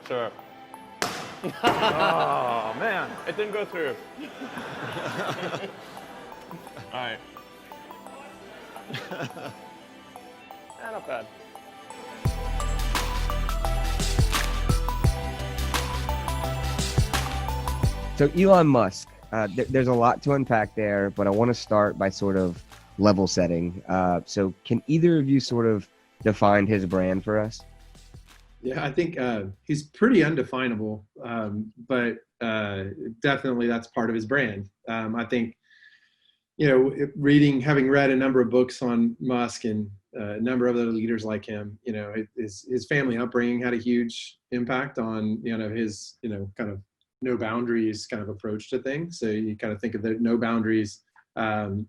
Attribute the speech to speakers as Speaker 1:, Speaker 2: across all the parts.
Speaker 1: Sure.
Speaker 2: Oh, man.
Speaker 1: It didn't go through. All right. Not bad.
Speaker 3: So Elon Musk, there's a lot to unpack there, but I want to start by sort of level setting. So can either of you sort of define his brand for us?
Speaker 4: Yeah, I think he's pretty undefinable, but definitely that's part of his brand. I think, having read a number of books on Musk and a number of other leaders like him, his family upbringing had a huge impact on, his, kind of no boundaries kind of approach to things. So you kind of think of the no boundaries, the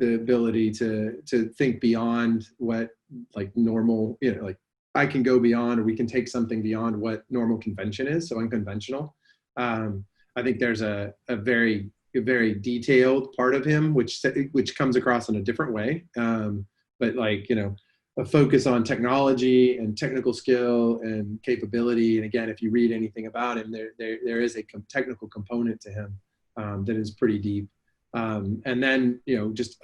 Speaker 4: ability to think beyond what like normal, like I can go beyond, or we can take something beyond what normal convention is, so unconventional. I think there's a very detailed part of him, which comes across in a different way. But like, a focus on technology and technical skill and capability. And again, if you read anything about him, there is a technical component to him that is pretty deep. And then, just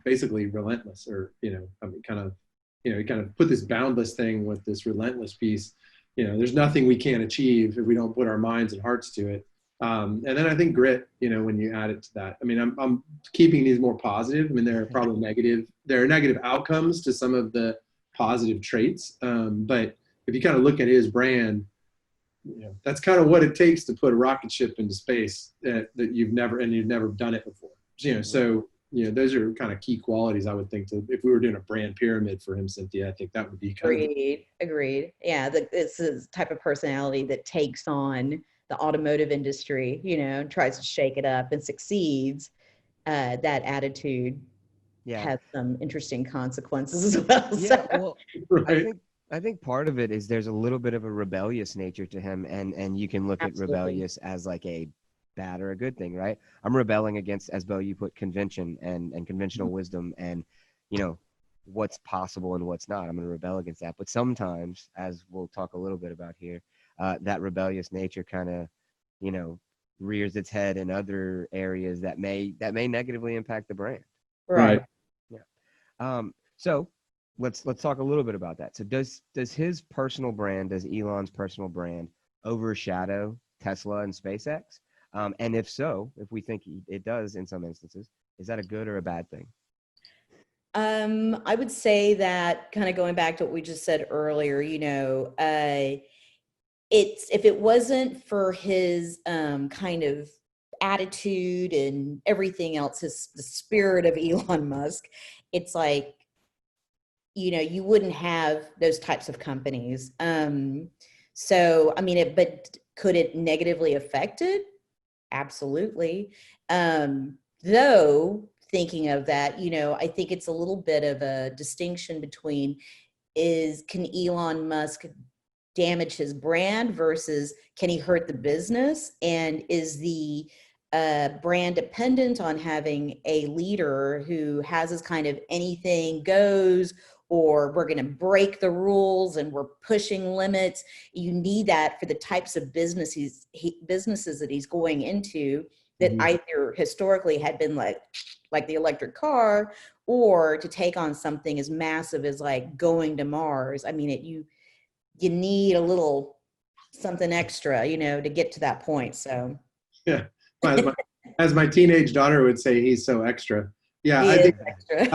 Speaker 4: basically relentless, or, kind of put this boundless thing with this relentless piece. There's nothing we can't achieve if we don't put our minds and hearts to it. And then I think grit, when you add it to that, I'm keeping these more positive. There are probably negative outcomes to some of the positive traits. But if you kind of look at his brand, that's kind of what it takes to put a rocket ship into space that you've never done it before. So those are kind of key qualities I would think if we were doing a brand pyramid for him, Cynthia. I think that would be kind
Speaker 5: Agreed. Yeah, it's the type of personality that takes on the automotive industry, tries to shake it up and succeeds. That attitude has some interesting consequences as well.
Speaker 3: Yeah, well,
Speaker 4: right.
Speaker 3: I think part of it is there's a little bit of a rebellious nature to him, and you can look
Speaker 5: Absolutely.
Speaker 3: at rebellious as like a bad or a good thing, right? I'm rebelling against, as Bo, you put, convention and conventional wisdom and, what's possible and what's not. I'm going to rebel against that. But sometimes, as we'll talk a little bit about here, that rebellious nature kind of, rears its head in other areas that may negatively impact the brand.
Speaker 5: Right.
Speaker 3: Yeah. So let's talk a little bit about that. So does his personal brand, does Elon's personal brand overshadow Tesla and SpaceX? And if so, if we think it does in some instances, is that a good or a bad thing?
Speaker 5: I would say that, kind of going back to what we just said earlier, if it wasn't for his kind of attitude and everything else, the spirit of Elon Musk, it's like, you wouldn't have those types of companies. So, but could it negatively affect it? Absolutely. Though, thinking of that, I think it's a little bit of a distinction between can Elon Musk damage his brand versus can he hurt the business? And is the brand dependent on having a leader who has this kind of anything goes, or we're going to break the rules and we're pushing limits? You need that for the types of businesses that he's going into that either historically had been like the electric car, or to take on something as massive as like going to Mars. You need a little something extra, to get to that point. So
Speaker 4: yeah, as my teenage daughter would say, he's so extra. Yeah,
Speaker 5: he
Speaker 4: I
Speaker 5: is
Speaker 4: think
Speaker 5: extra.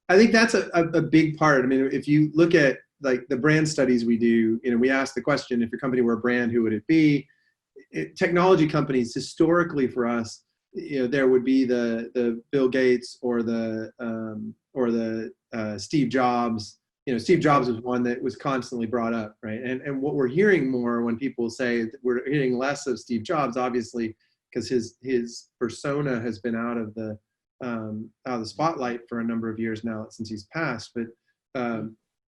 Speaker 4: I think that's a big part. If you look at like the brand studies we do, we ask the question, if your company were a brand, who would it be? Technology companies historically for us, there would be the Bill Gates or the Steve Jobs. Steve Jobs was one that was constantly brought up, right? And what we're hearing more when people say that we're hearing less of Steve Jobs, obviously, because his persona has been out of the spotlight for a number of years now since he's passed. But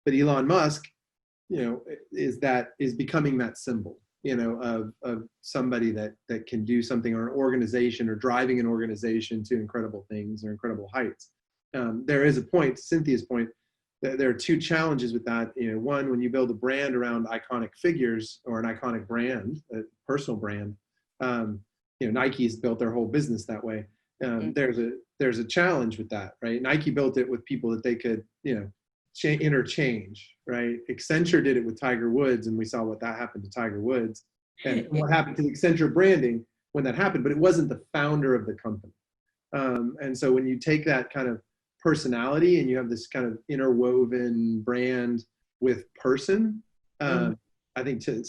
Speaker 4: Elon Musk, is becoming that symbol, of somebody that can do something, or an organization, or driving an organization to incredible things or incredible heights. There is a point, Cynthia's point, there are two challenges with that. You know, one, when you build a brand around iconic figures or an iconic brand, a personal brand, you know, Nike's built their whole business that way. There's a challenge with that, right? Nike built it with people that they could, you know, interchange, right? Accenture did it with Tiger Woods, and we saw what that happened to Tiger Woods, and what happened to the Accenture branding when that happened. But it wasn't the founder of the company. And so when you take that kind of personality and you have this kind of interwoven brand with person, I think to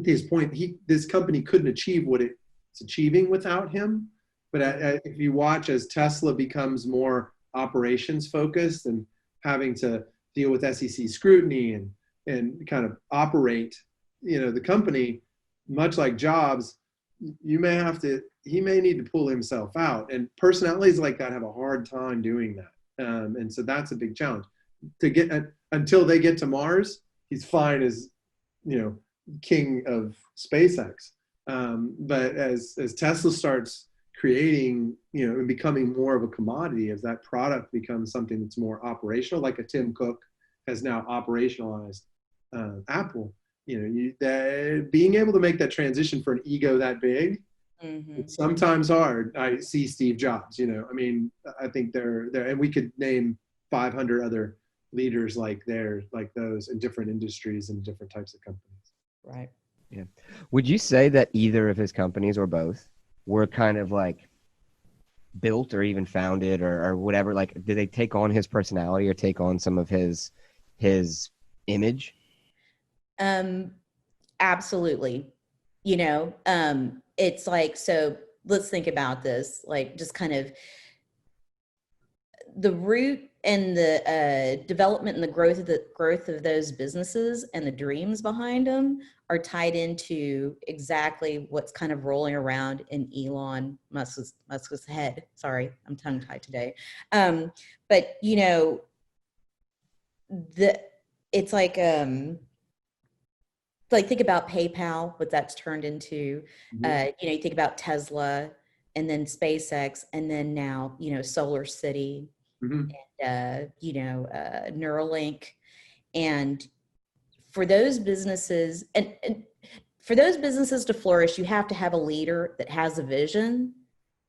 Speaker 4: his point, this company couldn't achieve what it's achieving without him. But if you watch as Tesla becomes more operations focused and having to deal with SEC scrutiny and kind of operate, you know, the company, much like Jobs, he may need to pull himself out. And personalities like that have a hard time doing that. And so that's a big challenge. Until they get to Mars, he's fine as, you know, king of SpaceX. But as Tesla starts creating, you know, and becoming more of a commodity, as that product becomes something that's more operational, like a Tim Cook has now operationalized Apple, you know, being able to make that transition for an ego that big, it's sometimes hard. I see Steve Jobs, you know, I mean, I think they're, and we could name 500 other leaders like those in different industries and different types of companies.
Speaker 5: Right.
Speaker 3: Yeah. Would you say that either of his companies or both were kind of like built or even founded or whatever? Like, did they take on his personality or take on some of his image?
Speaker 5: Absolutely. You know, it's like, so let's think about this, like just kind of the root and the development and the growth of those businesses and the dreams behind them are tied into exactly what's kind of rolling around in Elon Musk's head. Sorry, I'm tongue tied today. But you know, it's like think about PayPal, what that's turned into. You know, you think about Tesla, and then SpaceX, and then now, you know, Solar City, and you know, Neuralink. And for those businesses, and for those businesses to flourish, you have to have a leader that has a vision,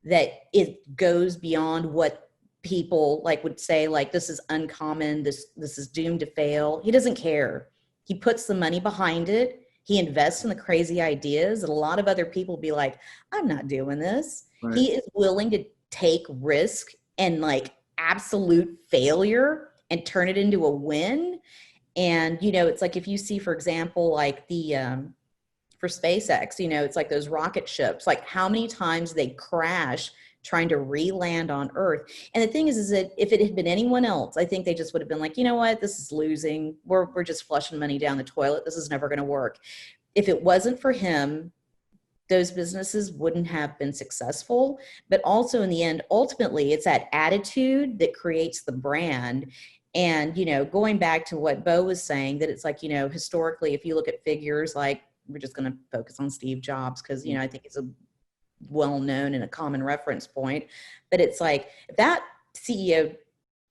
Speaker 5: that it goes beyond what people like would say, like, this is uncommon, this is doomed to fail. He doesn't care. He puts the money behind it. He invests in the crazy ideas that a lot of other people be like, I'm not doing this. Right. He is willing to take risk and like absolute failure and turn it into a win. And, you know, it's like, if you see, for example, like for SpaceX, you know, it's like those rocket ships, like how many times they crash trying to re-land on Earth. And the thing is that if it had been anyone else, I think they just would have been like, you know what, this is losing. We're just flushing money down the toilet. This is never going to work. If it wasn't for him, those businesses wouldn't have been successful. But also in the end, ultimately, it's that attitude that creates the brand. And, you know, going back to what Bo was saying, that it's like, you know, historically, if you look at figures, like, we're just going to focus on Steve Jobs because, you know, I think it's a well-known and a common reference point. But it's like, if that CEO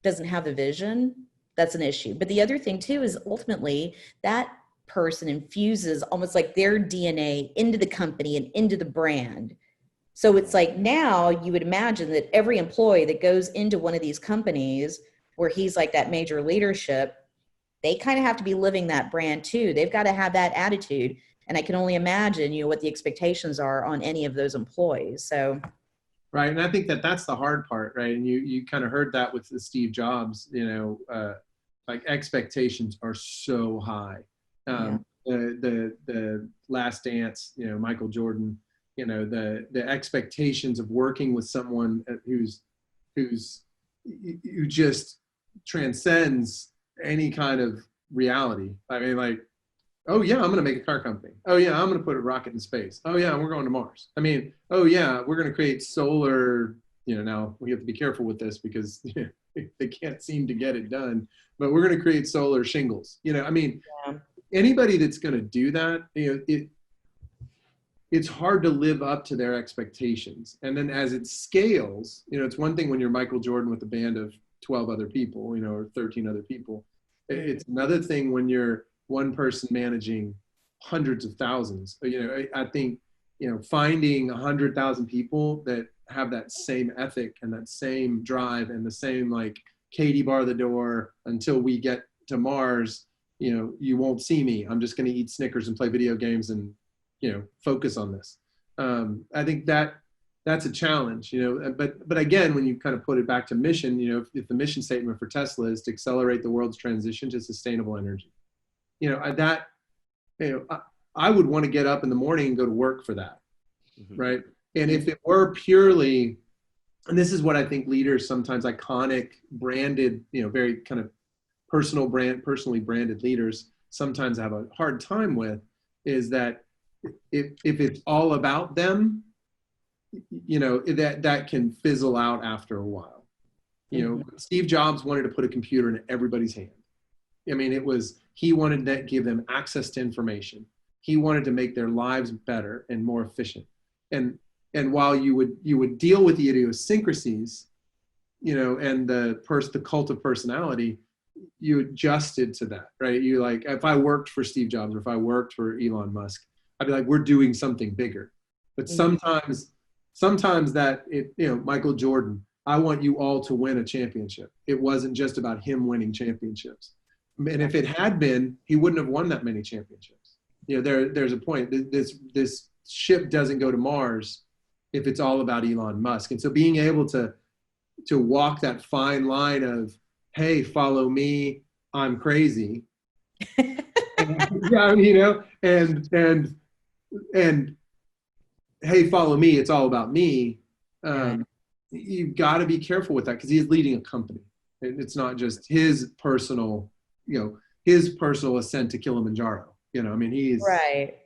Speaker 5: doesn't have the vision, that's an issue. But the other thing too is ultimately that person infuses almost like their DNA into the company and into the brand. So it's like, now you would imagine that every employee that goes into one of these companies where he's like that major leadership, they kind of have to be living that brand too. They've got to have that attitude. And I can only imagine, you know, what the expectations are on any of those employees. So,
Speaker 4: right, and I think that's the hard part, right? And you kind of heard that with the Steve Jobs, you know, like expectations are so high. The Last Dance, you know, Michael Jordan, you know, the expectations of working with someone who just transcends any kind of reality. I mean, like, oh yeah, I'm going to make a car company. Oh yeah, I'm going to put a rocket in space. Oh yeah, we're going to Mars. I mean, oh yeah, we're going to create solar, you know, now we have to be careful with this because you know, they can't seem to get it done, but we're going to create solar shingles. You know, I mean, anybody that's going to do that, you know, it's hard to live up to their expectations. And then as it scales, you know, it's one thing when you're Michael Jordan with a band of 12 other people, you know, or 13 other people. It's another thing when you're one person managing hundreds of thousands. I think, finding 100,000 people that have that same ethic and that same drive and the same, like, Katie bar the door until we get to Mars, you won't see me. I'm just going to eat Snickers and play video games and, focus on this. I think that's a challenge, but again, when you kind of put it back to mission, if the mission statement for Tesla is to accelerate the world's transition to sustainable energy, I would want to get up in the morning and go to work for that.
Speaker 3: Mhm.
Speaker 4: Right. And if it were purely, and this is what I think leaders, sometimes iconic branded, very kind of personally branded leaders sometimes have a hard time with, is that if it's all about them, that can fizzle out after a while. Steve Jobs wanted to put a computer in everybody's hand. I mean, he wanted to give them access to information. He wanted to make their lives better and more efficient. And while you would deal with the idiosyncrasies, and the cult of personality, you adjusted to that, right? You, like, if I worked for Steve Jobs or if I worked for Elon Musk, I'd be like, we're doing something bigger. But sometimes Michael Jordan, I want you all to win a championship. It wasn't just about him winning championships. And if it had been, he wouldn't have won that many championships. There's a point. This ship doesn't go to Mars if it's all about Elon Musk. And so being able to walk that fine line of, hey, follow me, I'm crazy. And hey, follow me, it's all about me. You've got to be careful with that, because he's leading a company. It's not just his personal ascent to Kilimanjaro. He's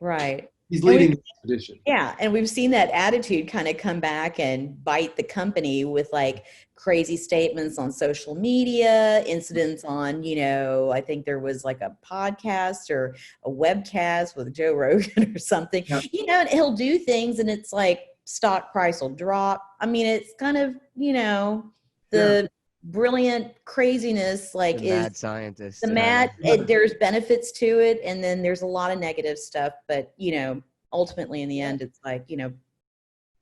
Speaker 5: Right.
Speaker 4: He's leading the expedition.
Speaker 5: Yeah, and we've seen that attitude kind of come back and bite the company with, like, crazy statements on social media, incidents on, I think there was like a podcast or a webcast with Joe Rogan or something,
Speaker 4: Yeah.
Speaker 5: And he'll do things and it's like stock price will drop. I mean, it's kind of, the brilliant craziness, like,
Speaker 3: The
Speaker 5: is
Speaker 3: mad scientist.
Speaker 5: the mad, there's benefits to it, and then there's a lot of negative stuff, but ultimately in the end it's like,
Speaker 3: well,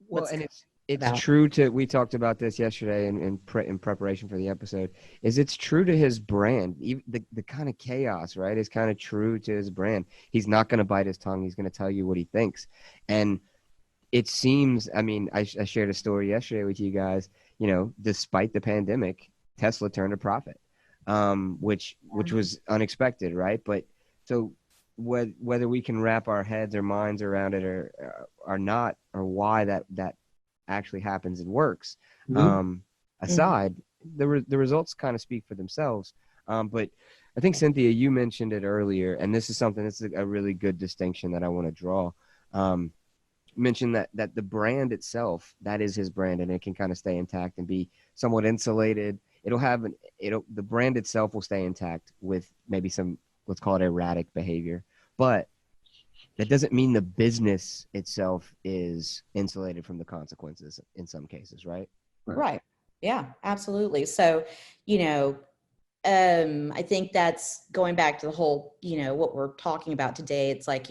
Speaker 5: what's
Speaker 3: and it's
Speaker 5: about.
Speaker 3: true to, we talked about this yesterday in preparation for the episode, is it's true to his brand. Even the kind of chaos, right, is kind of true to his brand. He's not going to bite his tongue. He's going to tell you what he thinks. And it seems, I mean, I shared a story yesterday with you guys, despite the pandemic, Tesla turned a profit, which was unexpected, right? But so whether we can wrap our heads or minds around it or not, or why that actually happens and works, aside, the results kind of speak for themselves. But I think, Cynthia, you mentioned it earlier, and this is a really good distinction that I want to draw. Mentioned that the brand itself, that is his brand, and it can kind of stay intact and be somewhat insulated. The brand itself will stay intact with maybe some, let's call it, erratic behavior, but that doesn't mean the business itself is insulated from the consequences in some cases, right?
Speaker 5: Right. Yeah, absolutely. So, I think that's going back to the whole, what we're talking about today. It's like,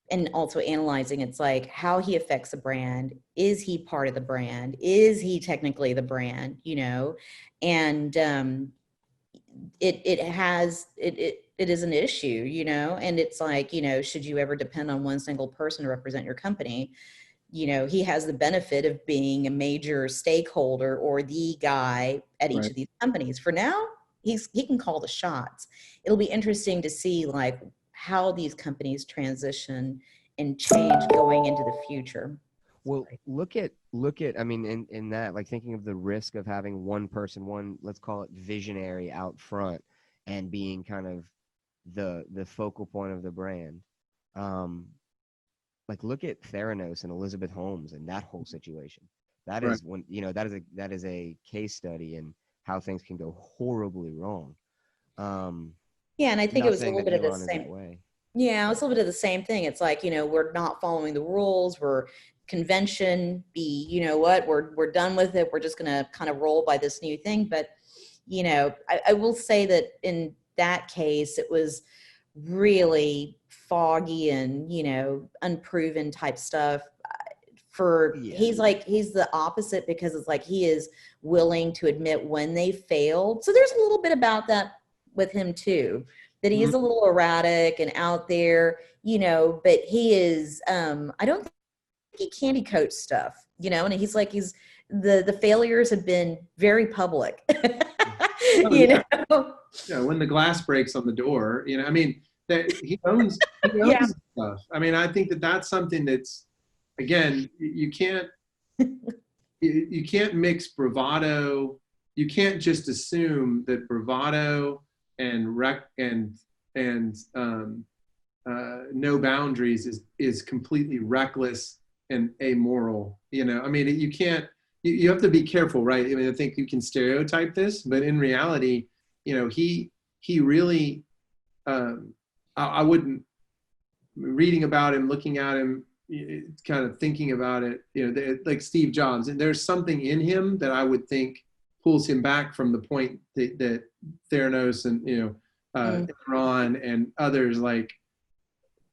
Speaker 5: and also analyzing, it's like how he affects the brand. Is he part of the brand? Is he technically the brand? And it is an issue, and it's like, should you ever depend on one single person to represent your company? He has the benefit of being a major stakeholder or the guy at each of these companies. For now, he can call the shots. It'll be interesting to see, like, how these companies transition and change going into the future.
Speaker 3: Well, look at, I mean, in that, like, thinking of the risk of having one person, let's call it visionary out front, and being kind of the focal point of the brand. Like, look at Theranos and Elizabeth Holmes and that whole situation. That is when, that is a case study in how things can go horribly wrong.
Speaker 5: Yeah, and I think it was a little bit of the
Speaker 3: Elon is
Speaker 5: same.
Speaker 3: that way.
Speaker 5: Yeah, it's a little bit of the same thing. It's like, we're not following the rules. We're convention. We're done with it. We're just going to kind of roll by this new thing. But, you know, I will say that in that case, it was really foggy and, you know, unproven type stuff. He's the opposite, because it's like he is willing to admit when they failed. So there's a little bit about that with him too, that he is a little erratic and out there, you know, but he is, I don't think he candy coats stuff, you know, and the failures have been very public. You know?
Speaker 4: Yeah, when the glass breaks on the door, you know, I mean, that he owns
Speaker 5: Yeah.
Speaker 4: stuff. I mean, I think that that's something that's, again, you can't mix bravado. You can't just assume that bravado and no boundaries is completely reckless and amoral. You know, I mean, you can't. You have to be careful, right? I mean, I think you can stereotype this, but in reality, you know, he really. I wouldn't, reading about him, looking at him, kind of thinking about it, you know, like Steve Jobs, and there's something in him that I would think pulls him back from the point that Theranos and, you know, Iran and others, like,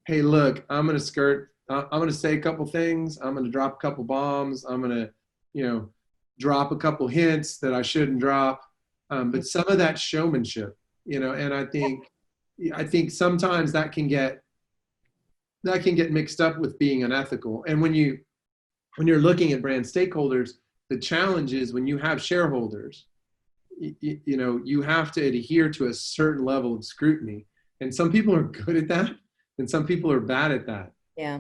Speaker 4: hey, look, I'm going to say a couple things. I'm going to drop a couple bombs. I'm going to, you know, drop a couple hints that I shouldn't drop. But some of that showmanship, you know, and I think sometimes that can get mixed up with being unethical. And when you're looking at brand stakeholders, the challenge is when you have shareholders, you know, you have to adhere to a certain level of scrutiny. And some people are good at that, and some people are bad at that.
Speaker 5: Yeah.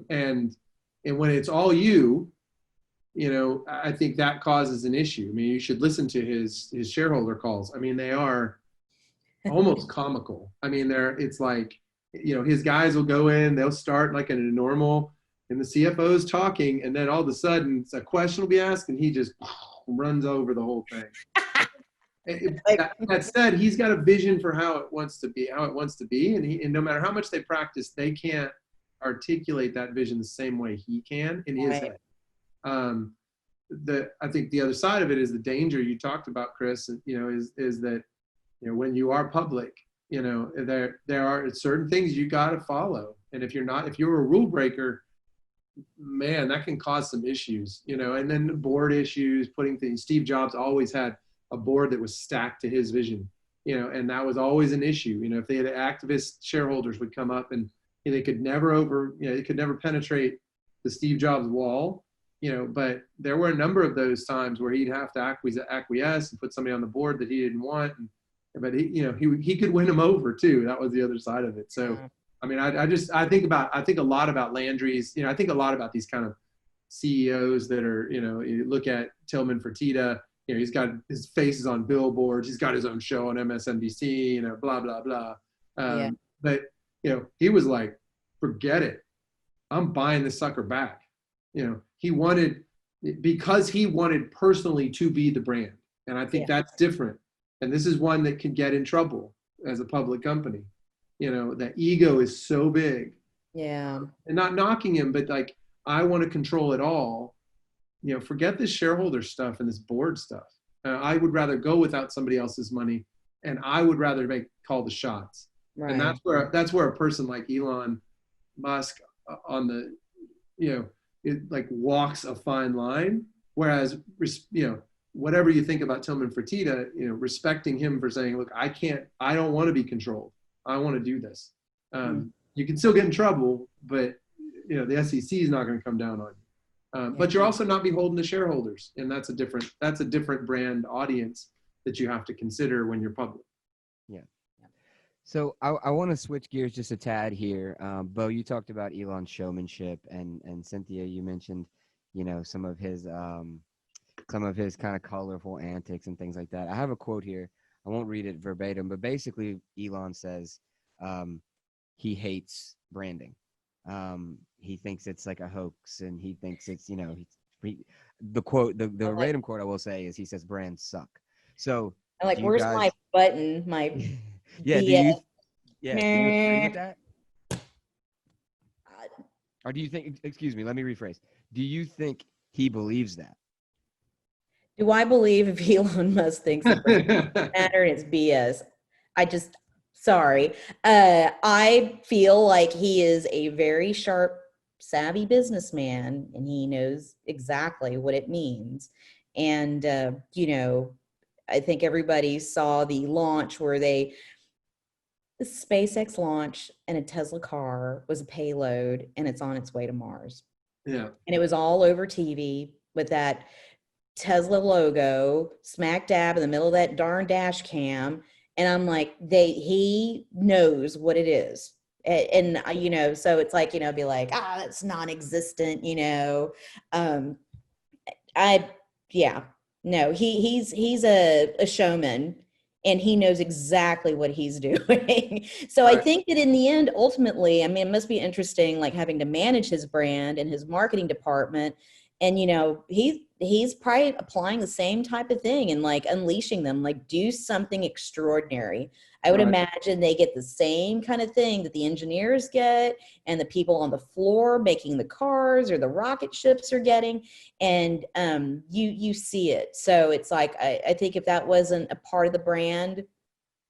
Speaker 4: And when it's all you know, I think that causes an issue. I mean, you should listen to his shareholder calls. I mean, they are almost comical. I mean, it's like, you know, his guys will go in, they'll start like in a normal, and the CFO's talking, and then all of a sudden a question will be asked, and he just runs over the whole thing. That said, he's got a vision for how it wants to be, and no matter how much they practice, they can't articulate that vision the same way he can in his head. I think the other side of it is the danger you talked about, Chris, you know, is that, you know, when you are public, you know, there are certain things you got to follow. And if you're a rule breaker, man, that can cause some issues, you know, and then the board issues, putting things. Steve Jobs always had a board that was stacked to his vision, you know, and that was always an issue. You know, if they had activist shareholders would come up, and you know, they could never penetrate the Steve Jobs wall, you know, but there were a number of those times where he'd have to acquiesce and put somebody on the board that he didn't want. But he could win them over too. That was the other side of it. So, I mean, I think a lot about Landry's, you know, I think a lot about these kind of CEOs that are, you know, you look at Tillman Fertitta, you know, he's got his faces on billboards. He's got his own show on MSNBC, you know, blah, blah, blah. But, you know, he was like, forget it. I'm buying this sucker back. You know, because he wanted personally to be the brand. And I think that's different. And this is one that can get in trouble as a public company. You know, that ego is so big.
Speaker 5: Yeah.
Speaker 4: And not knocking him, but like, I want to control it all. You know, forget this shareholder stuff and this board stuff. I would rather go without somebody else's money, and I would rather call the shots. Right. And that's where a person like Elon Musk on the, you know, it like walks a fine line. Whereas, you know, whatever you think about Tillman Fertitta, you know, respecting him for saying, look, I don't want to be controlled. I want to do this. You can still get in trouble, but, you know, the SEC is not going to come down on you. But you're also not beholden to shareholders. And that's a different brand audience that you have to consider when you're public.
Speaker 3: Yeah. So I want to switch gears just a tad here. Bo, you talked about Elon's showmanship, and Cynthia, you mentioned, you know, some of his kind of colorful antics and things like that. I have a quote here. I won't read it verbatim, but basically Elon says he hates branding. He thinks it's like a hoax, and he thinks it's, you know, the verbatim quote I will say is, he says brands suck. So
Speaker 5: I'm like, where's my button? My
Speaker 3: yeah, do you agree with that? Or do you think, excuse me, let me rephrase. Do you think he believes that?
Speaker 5: Do I believe if Elon Musk thinks that brand doesn't matter and it's BS? I just, sorry. I feel like he is a very sharp, savvy businessman, and he knows exactly what it means. And, I think everybody saw the launch where the SpaceX launch and a Tesla car was a payload and it's on its way to Mars.
Speaker 4: Yeah.
Speaker 5: And it was all over TV with that Tesla logo smack dab in the middle of that darn dash cam. And I'm like, he knows what it is. And so it's like, be like, that's non-existent, um, yeah, no, he's a showman, and he knows exactly what he's doing. So I
Speaker 4: Right.
Speaker 5: think that in the end, ultimately, I mean, it must be interesting, like having to manage his brand and his marketing department. And, he's probably applying the same type of thing and like unleashing them, like do something extraordinary. I would
Speaker 4: Right.
Speaker 5: imagine they get the same kind of thing that the engineers get and the people on the floor making the cars or the rocket ships are getting. And you see it. So it's like, I think if that wasn't a part of the brand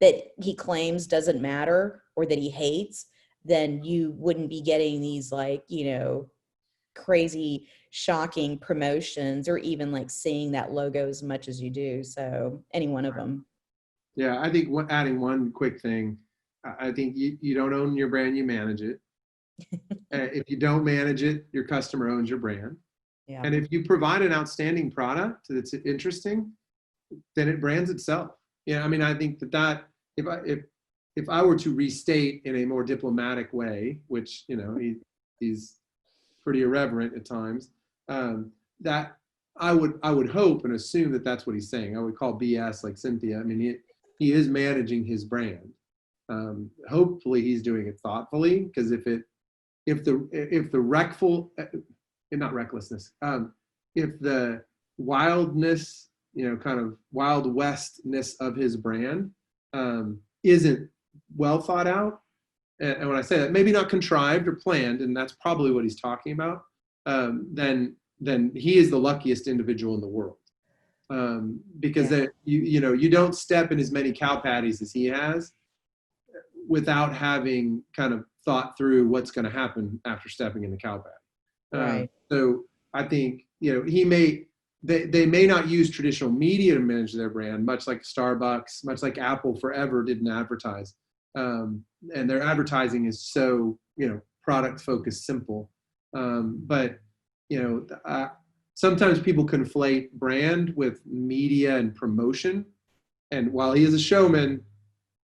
Speaker 5: that he claims doesn't matter or that he hates, then you wouldn't be getting these like, crazy, shocking promotions or even like seeing that logo as much as you do. So any one of them.
Speaker 4: Yeah, I think adding one quick thing, I think you don't own your brand, you manage it. If you don't manage it, your customer owns your brand.
Speaker 5: Yeah.
Speaker 4: And if you provide an outstanding product that's interesting, then it brands itself. Yeah, I mean, I think that if I were to restate in a more diplomatic way, which he's pretty irreverent at times, that I would hope and assume that that's what he's saying. I would call BS like Cynthia. I mean, he is managing his brand. Hopefully, he's doing it thoughtfully, because if the not recklessness, if the wildness, kind of wild westness of his brand isn't well thought out, and when I say that, maybe not contrived or planned, and that's probably what he's talking about, then he is the luckiest individual in the world, because you don't step in as many cow patties as he has without having kind of thought through what's going to happen after stepping in the cow patty.
Speaker 5: Right.
Speaker 4: So I think they may not use traditional media to manage their brand, much like Starbucks, much like Apple forever didn't advertise, and their advertising is so product focused, simple. But sometimes people conflate brand with media and promotion, and while he is a showman,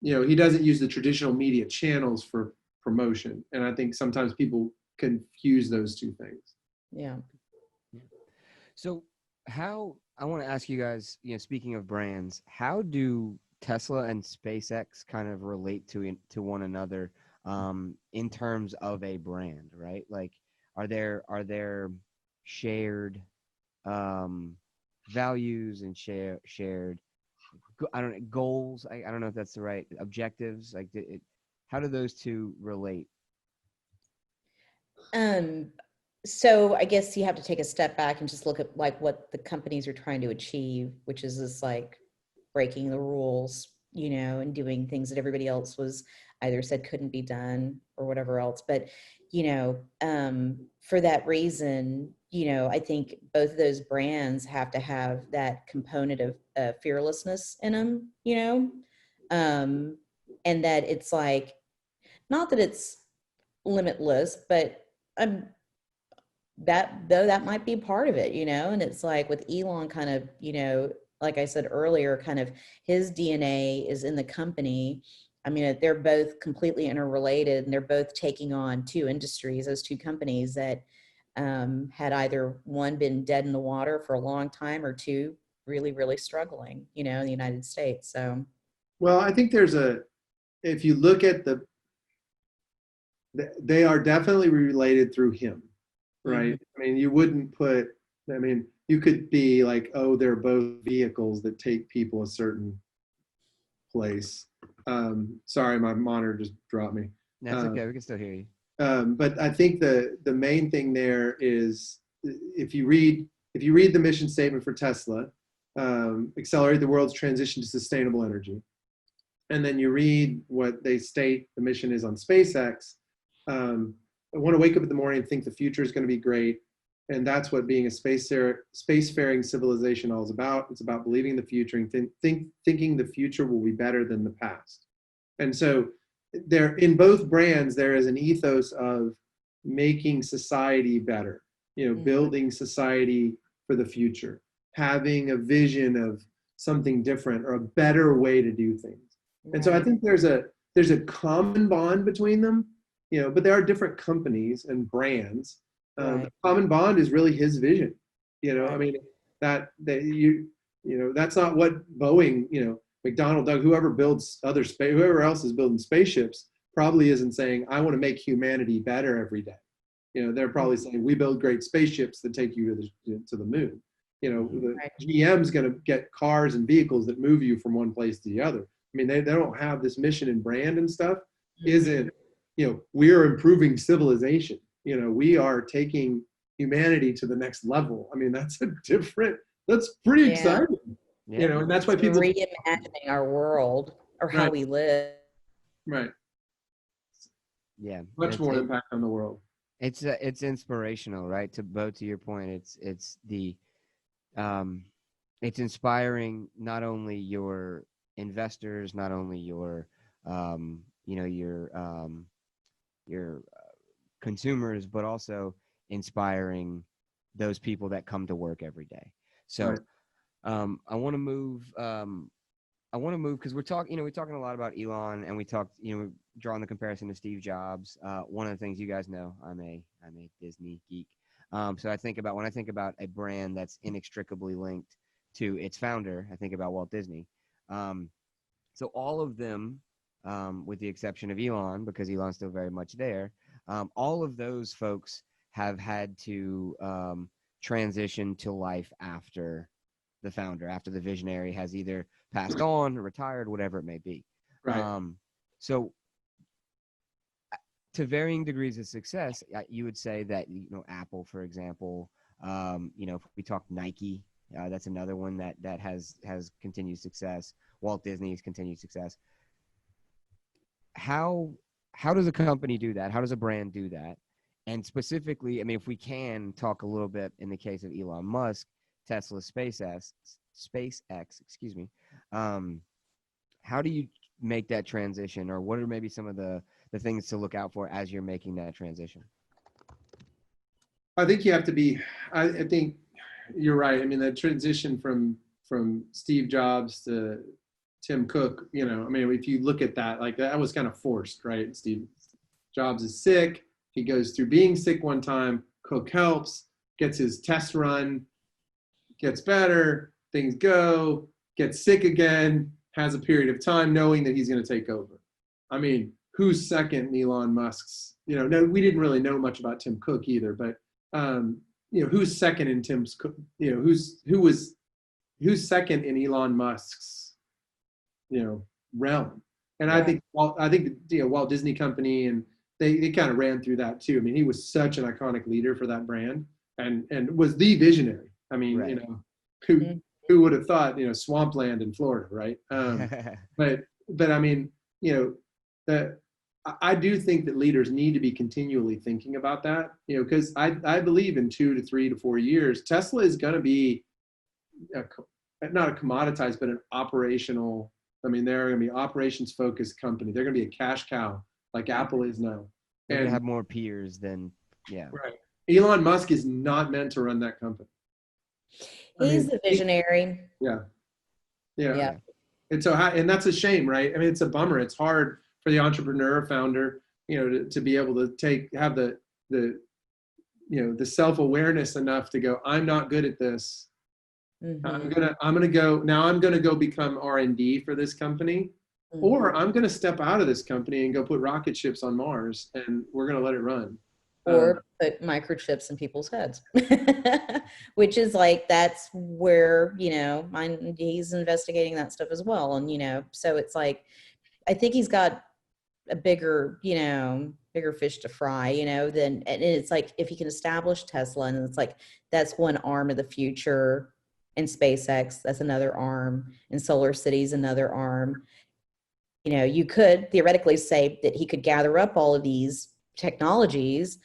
Speaker 4: he doesn't use the traditional media channels for promotion, and I think sometimes people confuse those two things.
Speaker 5: Yeah.
Speaker 3: So I want to ask you guys, speaking of brands, how do Tesla and SpaceX kind of relate to one another in terms of a brand, right? Like, are there shared values and shared goals? I don't know if that's the right objectives. Like, how do those two relate?
Speaker 5: So I guess you have to take a step back and just look at like what the companies are trying to achieve, which is this like breaking the rules, and doing things that everybody else was either said couldn't be done or whatever else. But, for that reason, I think both of those brands have to have that component of fearlessness in them, and that it's like, not that it's limitless, but that might be part of it, and it's like with Elon kind of, like I said earlier, kind of his DNA is in the company. I mean, they're both completely interrelated, and they're both taking on two industries, those two companies that had either one been dead in the water for a long time or two really, really struggling, in the United States. So,
Speaker 4: well, I think if you look at they are definitely related through him, right? Mm-hmm. I mean, you could be like, oh, they're both vehicles that take people a certain place. Sorry, my monitor just dropped me.
Speaker 3: That's okay. We can still hear you.
Speaker 4: But I think the main thing there is, if you read the mission statement for Tesla, accelerate the world's transition to sustainable energy. And then you read what they state the mission is on SpaceX. I want to wake up in the morning and think the future is going to be great. And that's what being a spacefaring civilization all is about. It's about believing the future and thinking the future will be better than the past. And so there, in both brands, there is an ethos of making society better, building society for the future, having a vision of something different or a better way to do things. And so I think there's a common bond between them, but there are different companies and brands. The common bond is really his vision. I mean, that's not what Boeing, McDonnell, Doug, whoever else is building spaceships probably isn't saying, I want to make humanity better every day. They're probably saying, we build great spaceships that take you to the moon. The GM's going to get cars and vehicles that move you from one place to the other. I mean, they don't have this mission and brand and stuff. Isn't, we're improving civilization. We are taking humanity to the next level. I mean, that's pretty exciting. And that's why people
Speaker 5: reimagining our world or how we live.
Speaker 4: Right.
Speaker 3: Yeah.
Speaker 4: Much more impact on the world.
Speaker 3: It's inspirational, right? To your point, it's inspiring not only your investors, not only your consumers, but also inspiring those people that come to work every day. So I want to move because we're talking a lot about Elon, and we talked, drawing the comparison to Steve Jobs. One of the things you guys know, I'm a Disney geek. So when I think about a brand that's inextricably linked to its founder, I think about Walt Disney. So all of them, with the exception of Elon, because Elon's still very much there, all of those folks have had to transition to life after the founder, after the visionary has either passed on or retired, whatever it may be.
Speaker 4: Right.
Speaker 3: So to varying degrees of success, you would say that, Apple, for example, if we talk Nike, that's another one that has continued success. Walt Disney's continued success. How does a company do that? How does a brand do that? And specifically, I mean, if we can talk a little bit in the case of Elon Musk, Tesla, SpaceX, excuse me. How do you make that transition, or what are maybe some of the things to look out for as you're making that transition?
Speaker 4: I think you have to be, I think you're right. I mean, the transition from Steve Jobs to Tim Cook, I mean, if you look at that, like that was kind of forced, right? Steve Jobs is sick. He goes through being sick one time. Cook helps, gets his test run, gets better, things go, gets sick again, has a period of time knowing that he's going to take over. I mean, who's second in Elon Musk's, no, we didn't really know much about Tim Cook either, but, who's second in Tim's, who's second in Elon Musk's, realm. And I think Walt Disney Company, and they kind of ran through that too. I mean, he was such an iconic leader for that brand and was the visionary. I mean,
Speaker 3: right.
Speaker 4: Who would have thought, swampland in Florida, right? But I mean, I do think that leaders need to be continually thinking about that, because I believe in 2 to 3 to 4 years, Tesla is going to be not a commoditized, but an operational. I mean, they're going to be operations focused company. They're going to be a cash cow like Apple is now.
Speaker 3: They're going to have more peers than,
Speaker 4: Right. Elon Musk is not meant to run that company.
Speaker 5: He's the visionary.
Speaker 4: Yeah. And so, and that's a shame, right? I mean, it's a bummer. It's hard for the entrepreneur founder, to be able to have the self-awareness enough to go, I'm not good at this. Mm-hmm. I'm gonna go become R&D for this company, mm-hmm. or I'm gonna step out of this company and go put rocket ships on Mars, and we're gonna let it run.
Speaker 5: Or put microchips in people's heads, which is like, that's where, he's investigating that stuff as well. And, so it's like, I think he's got a bigger fish to fry, and it's like, if he can establish Tesla, and it's like, that's one arm of the future and SpaceX, that's another arm, and Solar City's another arm. You know, you could theoretically say that he could gather up all of these technologies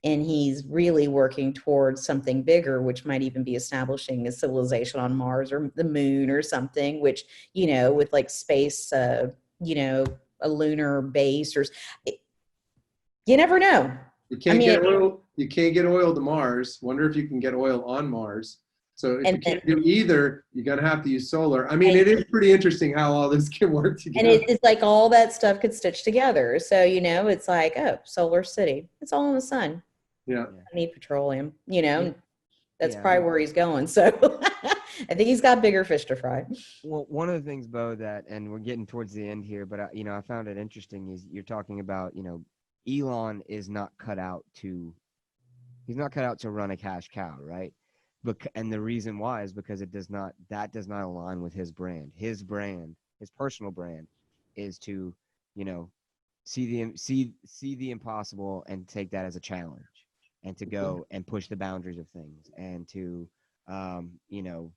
Speaker 5: and he's really working towards something bigger, which might even be establishing a civilization on Mars or the moon or something, which, you know, with like space, you know, a lunar base or you never know.
Speaker 4: You can't get oil. You can't get oil to Mars. Wonder if you can get oil on Mars. So if you can't do either, you're gonna have to use solar. I mean, it is pretty interesting how all this can work together.
Speaker 5: And it's like all that stuff could stitch together. So, you know, it's like, oh, Solar City. It's all in the sun.
Speaker 4: Yeah.
Speaker 5: I need petroleum, you know, that's probably where he's going. So I think he's got bigger fish to fry.
Speaker 3: Well, one of the things, Bo, that, and we're getting towards the end here, but you know, I found it interesting is you're talking about, you know, Elon is not cut out to, he's not cut out to run a cash cow, right? And the reason why is because that does not align with his brand. His brand, his personal brand, is to, you know, see the impossible and take that as a challenge, and to go and push the boundaries of things, and to, you know,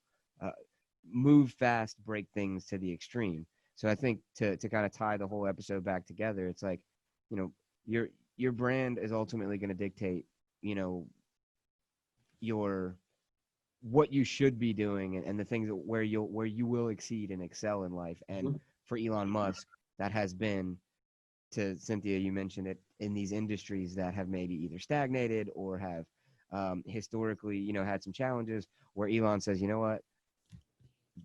Speaker 3: move fast, break things to the extreme. So I think to kind of tie the whole episode back together, it's like, you know, your brand is ultimately going to dictate, you know, what you should be doing, and the things where you will exceed and excel in life. And for Elon Musk, that has been, to Cynthia, you mentioned it, in these industries that have maybe either stagnated or have historically, you know, had some challenges, where Elon says, you know what,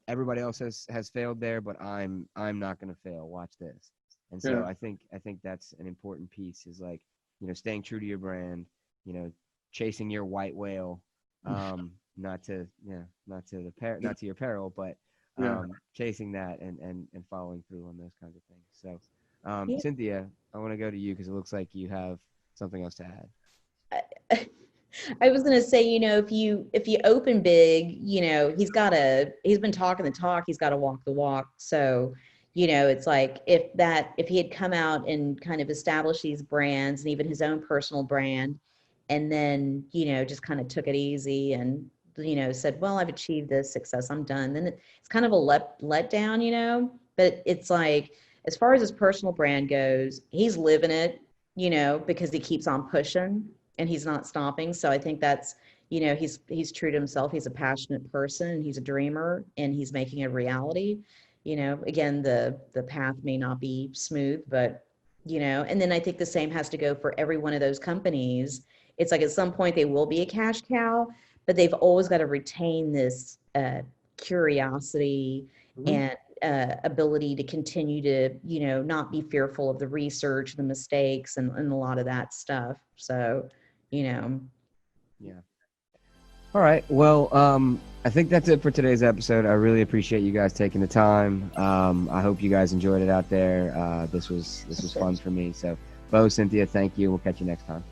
Speaker 3: everybody else has failed there, but I'm not going to fail. Watch this. And so I think that's an important piece, is like, you know, staying true to your brand, you know, chasing your white whale, not to your peril, but chasing that and following through on those kinds of things. So Cynthia, I want to go to you because it looks like you have something else to add.
Speaker 5: I was going to say, you know, if you open big, you know, he's been talking the talk, he's got to walk the walk. So, you know, it's like if he had come out and kind of established these brands and even his own personal brand, and then, you know, just kind of took it easy and, you know, said, well, I've achieved this success, I'm done. Then it's kind of a let down, you know, but it's like, as far as his personal brand goes, he's living it, you know, because he keeps on pushing and he's not stopping. So I think that's, you know, he's true to himself. He's a passionate person, he's a dreamer, and he's making it a reality. You know, again, the path may not be smooth, but, you know, and then I think the same has to go for every one of those companies. It's like at some point they will be a cash cow, but they've always got to retain this curiosity and ability to continue to, you know, not be fearful of the research, the mistakes, and a lot of that stuff. So, you know.
Speaker 3: Yeah. All right. Well, I think that's it for today's episode. I really appreciate you guys taking the time. I hope you guys enjoyed it out there. This was fun for me. So, Bo, Cynthia, thank you. We'll catch you next time.